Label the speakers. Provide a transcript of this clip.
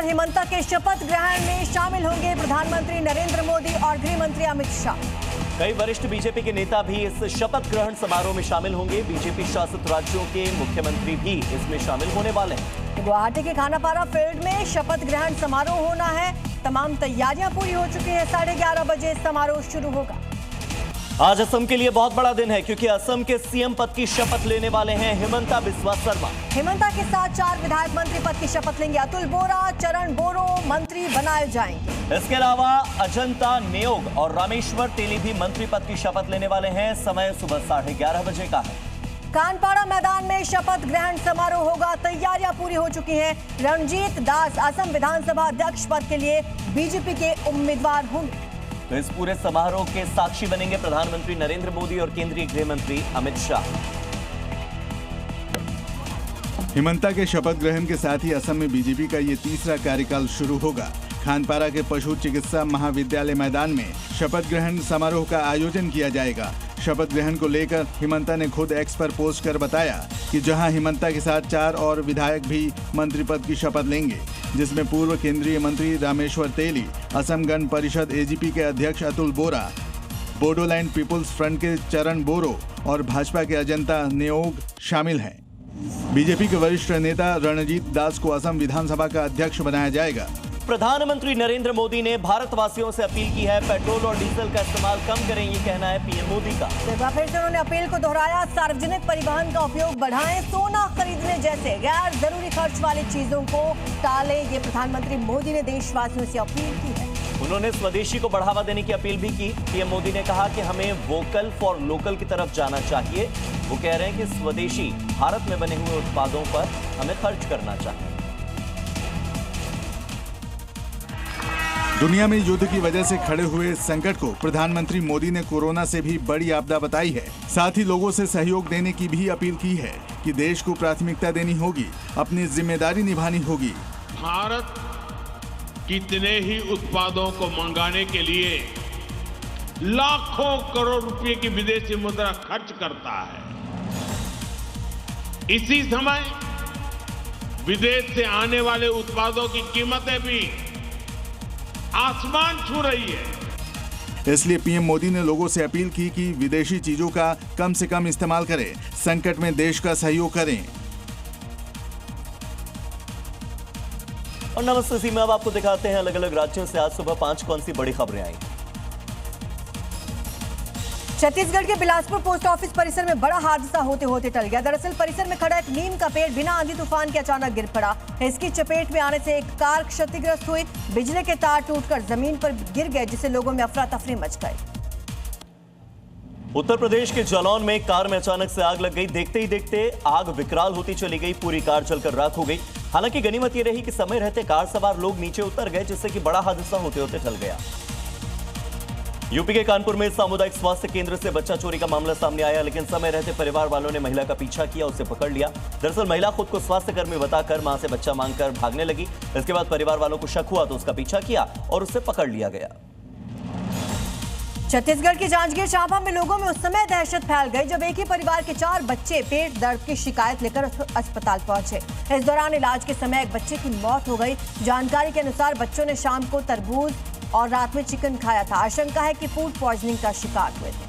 Speaker 1: पर हिमंता के शपथ ग्रहण में शामिल होंगे प्रधानमंत्री नरेंद्र मोदी और गृह मंत्री अमित शाह।
Speaker 2: कई वरिष्ठ बीजेपी के नेता भी इस शपथ ग्रहण समारोह में शामिल होंगे। बीजेपी शासित राज्यों के मुख्यमंत्री भी इसमें शामिल होने वाले हैं।
Speaker 1: गुवाहाटी के खानापारा फील्ड में शपथ ग्रहण समारोह होना है। तमाम तैयारियां पूरी हो चुकी हैं। 11:30 बजे समारोह शुरू होगा।
Speaker 2: आज असम के लिए बहुत बड़ा दिन है क्योंकि असम के सीएम पद की शपथ लेने वाले हैं हिमंता बिस्वा शर्मा।
Speaker 1: हिमंता के साथ 4 विधायक मंत्री पद की शपथ लेंगे। अतुल बोरा, चरण बोरो मंत्री बनाए जाएंगे।
Speaker 2: इसके अलावा अजंता नेओग और रामेश्वर तेली भी मंत्री पद की शपथ लेने वाले हैं। समय सुबह 11:30 बजे का है।
Speaker 1: कानपाड़ा मैदान में शपथ ग्रहण समारोह होगा। तैयारियां पूरी हो चुकी हैं। रणजीत दास असम विधानसभा अध्यक्ष पद के लिए बीजेपी के उम्मीदवार होंगे।
Speaker 2: तो इस पूरे समारोह के साक्षी बनेंगे प्रधानमंत्री नरेंद्र मोदी और केंद्रीय गृह मंत्री अमित शाह।
Speaker 3: हिमंता के शपथ ग्रहण के साथ ही असम में बीजेपी का ये तीसरा कार्यकाल शुरू होगा। खानपारा के पशु चिकित्सा महाविद्यालय मैदान में शपथ ग्रहण समारोह का आयोजन किया जाएगा। शपथ ग्रहण को लेकर हिमंता ने खुद एक्स पर पोस्ट कर बताया कि जहां हिमंता के साथ 4 और विधायक भी मंत्री पद की शपथ लेंगे, जिसमें पूर्व केंद्रीय मंत्री रामेश्वर तेली, असम गण परिषद एजीपी के अध्यक्ष अतुल बोरा, बोडोलैंड पीपुल्स फ्रंट के चरण बोरो और भाजपा के अजंता नेओग शामिल हैं। बीजेपी के वरिष्ठ नेता रणजीत दास को असम विधानसभा का अध्यक्ष बनाया जाएगा।
Speaker 2: प्रधानमंत्री नरेंद्र मोदी ने भारतवासियों से अपील की है पेट्रोल और डीजल का इस्तेमाल कम करें, ये कहना है पीएम मोदी का।
Speaker 1: एक बार फिर से उन्होंने अपील को दोहराया। सार्वजनिक परिवहन का उपयोग बढ़ाएं, सोना खरीदने जैसे गैर जरूरी खर्च वाली चीजों को टालें, ये प्रधानमंत्री मोदी ने देशवासियों से अपील की है।
Speaker 2: उन्होंने स्वदेशी को बढ़ावा देने की अपील भी की। पीएम मोदी ने कहा कि हमें वोकल फॉर लोकल की तरफ जाना चाहिए। वो कह रहे हैं कि स्वदेशी भारत में बने हुए उत्पादों पर हमें खर्च करना चाहिए।
Speaker 3: दुनिया में युद्ध की वजह से खड़े हुए संकट को प्रधानमंत्री मोदी ने कोरोना से भी बड़ी आपदा बताई है। साथ ही लोगों से सहयोग देने की भी अपील की है कि देश को प्राथमिकता देनी होगी, अपनी जिम्मेदारी निभानी होगी।
Speaker 4: भारत कितने ही उत्पादों को मंगाने के लिए लाखों करोड़ रुपए की विदेशी मुद्रा खर्च करता है। इसी समय विदेश से आने वाले उत्पादों की कीमतें भी आसमान छू रही है।
Speaker 3: इसलिए पीएम मोदी ने लोगों से अपील की कि विदेशी चीजों का कम से कम इस्तेमाल करें, संकट में देश का सहयोग करें।
Speaker 2: और नमस्ते सीमा, अब आपको दिखाते हैं अलग अलग राज्यों से आज सुबह 5 कौन सी बड़ी खबरें आई।
Speaker 1: छत्तीसगढ़ के बिलासपुर पोस्ट ऑफिस परिसर में बड़ा हादसा होते होते टल गया। दरअसल परिसर में खड़ा एक नीम का पेड़ बिना आंधी तूफान के अचानक गिर पड़ा। इसकी चपेट में आने से एक कार क्षतिग्रस्त हुई। बिजली के तार टूटकर जमीन पर गिर गए, जिससे लोगों में अफरा तफरी मच गई।
Speaker 2: उत्तर प्रदेश के जालौन में एक कार में अचानक से आग लग गई। देखते ही देखते आग विकराल होती चली गई, पूरी कार जलकर राख हो गई। हालांकि गनीमत ये रही कि समय रहते कार सवार लोग नीचे उतर गए, जिससे कि बड़ा हादसा होते होते टल गया। यूपी के कानपुर में सामुदायिक स्वास्थ्य केंद्र से बच्चा चोरी का मामला सामने आया, लेकिन समय रहते परिवार वालों ने महिला का पीछा किया, उसे पकड़ लिया। दरअसल महिला खुद को स्वास्थ्य कर्मी बताकर मां से बच्चा मांगकर भागने लगी। इसके बाद परिवार वालों को शक हुआ तो उसका पीछा किया और उसे पकड़ लिया गया।
Speaker 1: छत्तीसगढ़ की जांजगीर चांपा में लोगों में उस समय दहशत फैल गई जब एक ही परिवार के 4 बच्चे पेट दर्द की शिकायत लेकर अस्पताल पहुंचे। इस दौरान इलाज के समय एक बच्चे की मौत हो गई। जानकारी के अनुसार बच्चों ने शाम को तरबूज और रात में चिकन खाया था। आशंका है कि फूड पॉइजनिंग का शिकार हुए थे।